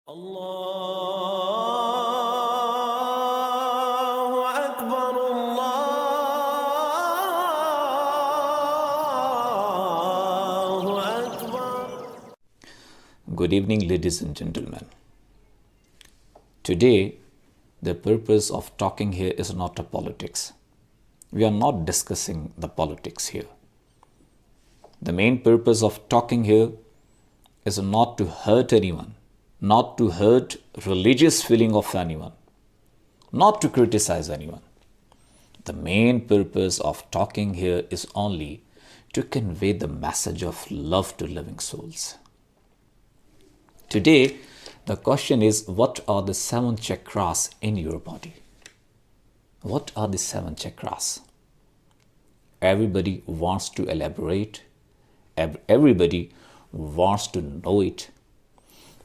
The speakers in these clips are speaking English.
Allahu Akbar, Allahu Akbar. Good evening, ladies and gentlemen. Today, the purpose of talking here is not a politics. We are not discussing the politics here. The main purpose of talking here is not to hurt anyone, not to hurt religious feeling of anyone, not to criticize anyone. The main purpose of talking here is only to convey the message of love to living souls. Today, the question is, what are the 7 chakras in your body? What are the 7 chakras? Everybody wants to elaborate. Everybody wants to know it.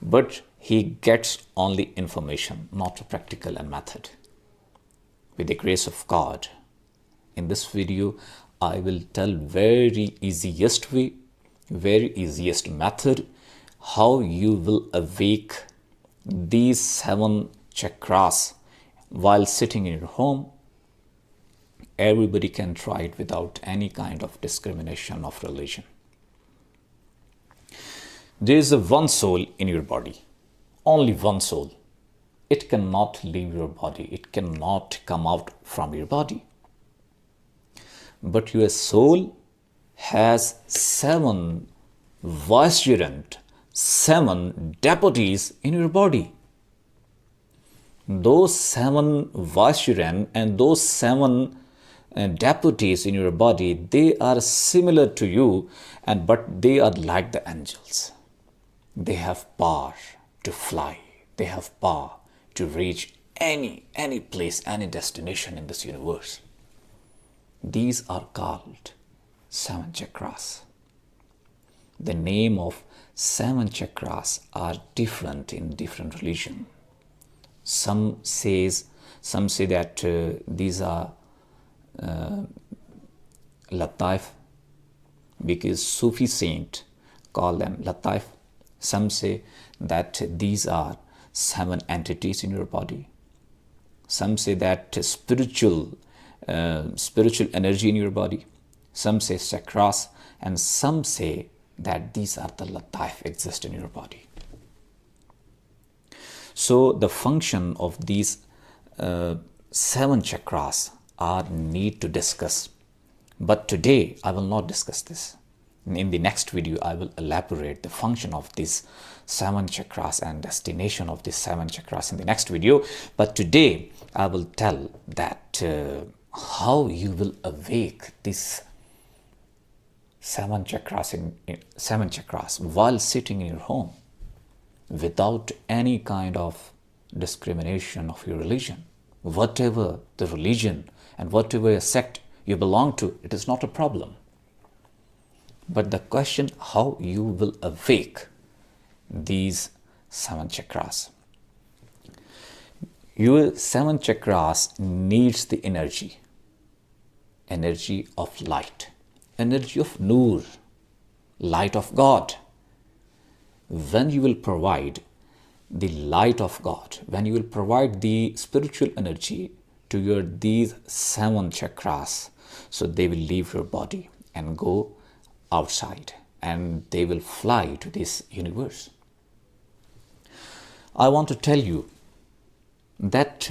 But he gets only information, not practical and method. With the grace of God, in this video, I will tell very easiest way, very easiest method, how you will awake these 7 chakras while sitting in your home. Everybody can try it without any kind of discrimination of religion. There is one soul in your body, only one soul. It cannot leave your body, it cannot come out from your body. But your soul has 7 vicegerent, 7 deputies in your body. Those 7 vicegerent and those 7 deputies in your body, they are similar to you, but they are like the angels. They have power to fly. They have power to reach any place, any destination in this universe. These are called 7 chakras. The name of 7 chakras are different in different religion. Some say that these are Lataif, because Sufi saint call them Lataif. Some say that these are 7 entities in your body. Some say that spiritual energy in your body. Some say chakras, and some say that these are the Lataif exist in your body. So the function of these 7 chakras are need to discuss. But today I will not discuss this. In the next video, I will elaborate the function of these 7 chakras and destination of these 7 chakras in the next video. But today, I will tell that how you will awake these 7 chakras while sitting in your home without any kind of discrimination of your religion. Whatever the religion and whatever sect you belong to, it is not a problem. But the question, how you will awake these 7 chakras. Your 7 chakras needs the energy of light, energy of Noor, light of God. When you will provide the light of God, when you will provide the spiritual energy to these 7 chakras, so they will leave your body and go outside, and they will fly to this universe. I want to tell you that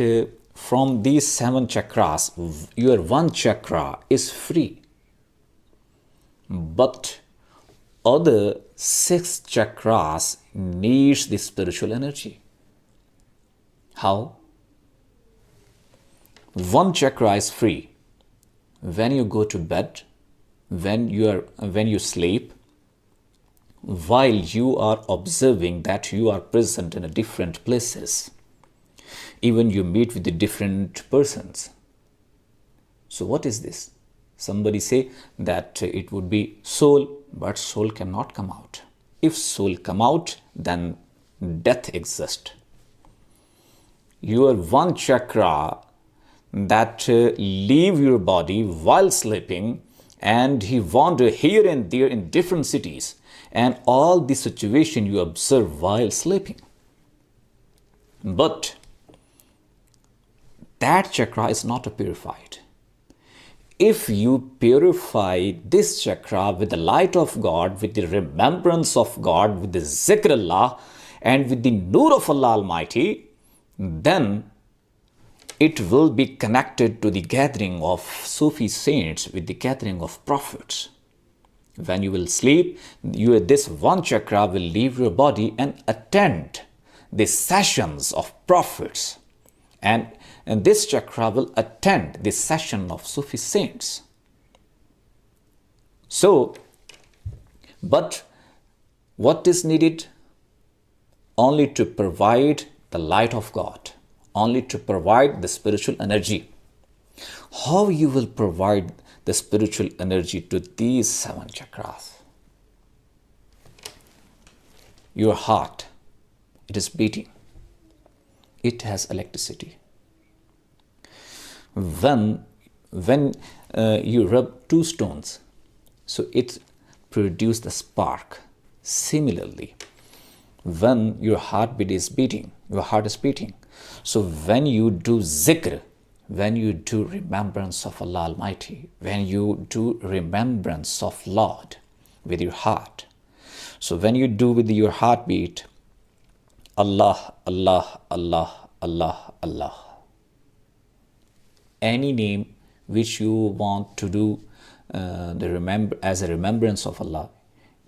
from these 7 chakras, your 1 chakra is free, but other 6 chakras needs the spiritual energy. How? 1 chakra is free when you go to bed, when you sleep, while you are observing that you are present in different places. Even you meet with the different persons. So what is this? Somebody say that it would be soul, but soul cannot come out. If soul come out, then death exists. Your 1 chakra that leave your body while sleeping, and he wander here and there in different cities, and all the situation you observe while sleeping. But that chakra is not purified. If you purify this chakra with the light of God, with the remembrance of God, with the Zikr Allah, and with the Nur of Allah Almighty, then it will be connected to the gathering of Sufi saints, with the gathering of prophets. When you will sleep, this one chakra will leave your body and attend the sessions of prophets. And this chakra will attend the session of Sufi saints. So, but what is needed? Only to provide the light of God, only to provide the spiritual energy. How you will provide the spiritual energy to these 7 chakras? Your heart, it is beating. It has electricity. When you rub 2 stones, so it produces the spark. Similarly, when your heartbeat is beating, your heart is beating. So when you do Zikr, when you do remembrance of Allah Almighty, when you do remembrance of Lord with your heart, so when you do with your heartbeat, Allah, Allah, Allah, Allah, Allah, any name which you want to do as a remembrance of Allah,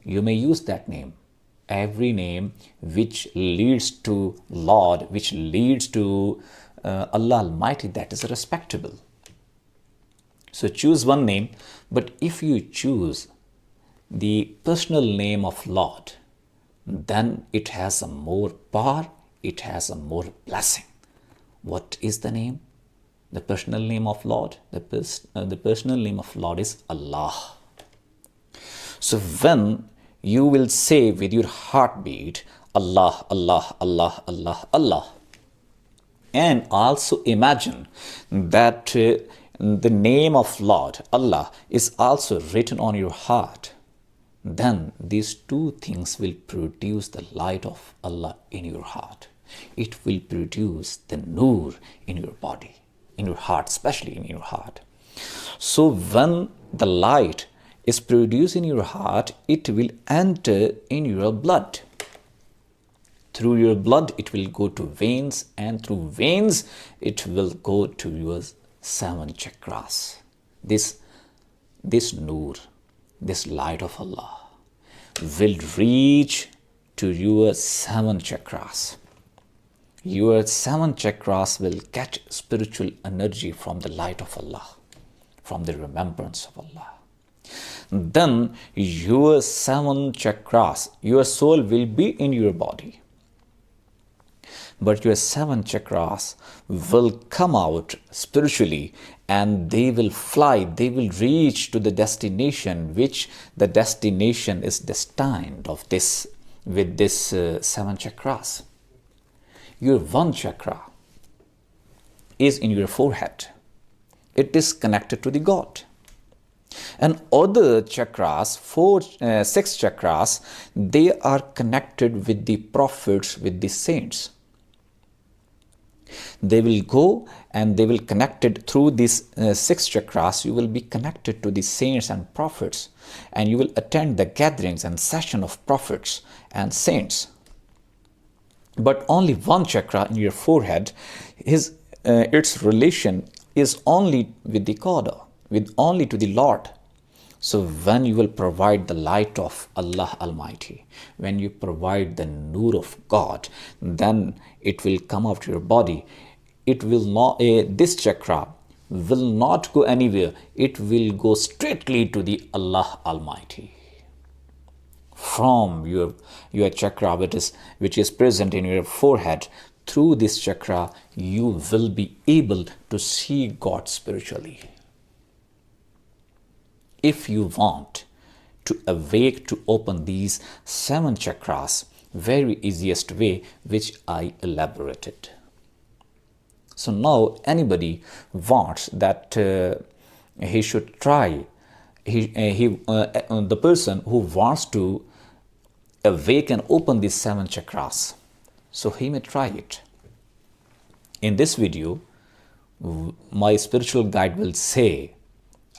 you may use that name. Every name which leads to Lord, which leads to Allah Almighty, that is respectable. So choose one name, but if you choose the personal name of Lord, then it has a more power, it has a more blessing. What is the name? The personal name of Lord? The personal name of Lord is Allah. So when you will say with your heartbeat, Allah, Allah, Allah, Allah, Allah, and also imagine that the name of Lord, Allah, is also written on your heart, then these 2 things will produce the light of Allah in your heart. It will produce the nur in your body, in your heart, especially in your heart. So when the light is produced in your heart, it will enter in your blood. Through your blood, it will go to veins, and through veins, it will go to your 7 chakras. This nur, this light of Allah, will reach to your 7 chakras. Your 7 chakras will catch spiritual energy from the light of Allah, from the remembrance of Allah. Then your 7 chakras, your soul will be in your body. But your 7 chakras will come out spiritually, and they will fly, they will reach to the destination, which the destination is destined of this, with this 7 chakras. Your 1 chakra is in your forehead. It is connected to the God. And other chakras, 6 chakras, they are connected with the prophets, with the saints. They will go and they will connect it through these 6 chakras. You will be connected to the saints and prophets, and you will attend the gatherings and session of prophets and saints. But only 1 chakra in your forehead, its relation is only with the God, with only to the Lord. So when you will provide the light of Allah Almighty, when you provide the nur of God, then it will come out to your body. It will not, this chakra will not go anywhere. It will go straightly to the Allah Almighty. From your chakra, which is present in your forehead, through this chakra, you will be able to see God spiritually. If you want to awake, to open these 7 chakras, very easiest way, which I elaborated. So now anybody wants that he should try, the person who wants to awake and open these 7 chakras, so he may try it. In this video, my spiritual guide will say,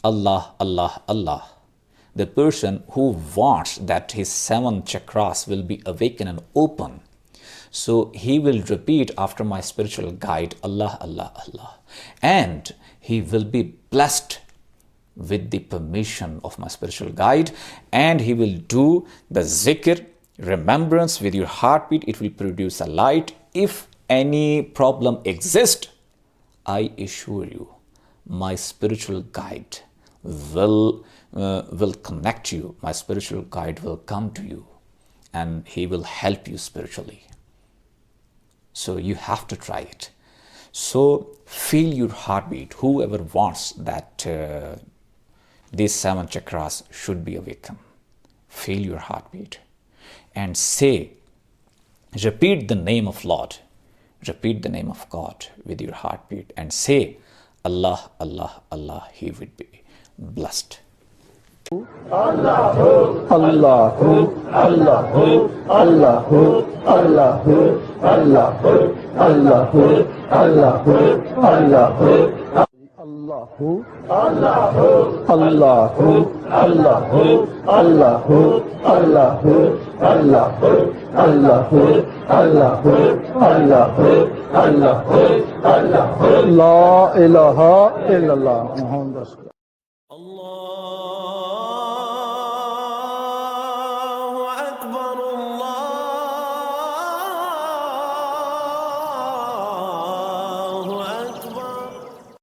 Allah, Allah, Allah. The person who wants that his 7 chakras will be awakened and open, so he will repeat after my spiritual guide, Allah, Allah, Allah. And he will be blessed with the permission of my spiritual guide, and he will do the Zikr, remembrance with your heartbeat. It will produce a light. If any problem exists, I assure you, my spiritual guide will connect you. My spiritual guide will come to you and he will help you spiritually. So you have to try it. So feel your heartbeat. Whoever wants that these 7 chakras should be awakened, feel your heartbeat and say, repeat the name of Lord, repeat the name of God with your heartbeat and say, Allah, Allah, Allah. He would be blessed. Allahu, Allahu, Allahu, Allahu, Allahu, Allahu, Allahu, Allahu, Allahu. Allahu, Allahu, Allahu, Allahu, Allahu, Allahu, Allahu, Allahu, Allahu, Allahu, Allahu, Allahu. La ilaha illallah Muhammad Rasulullah. Allah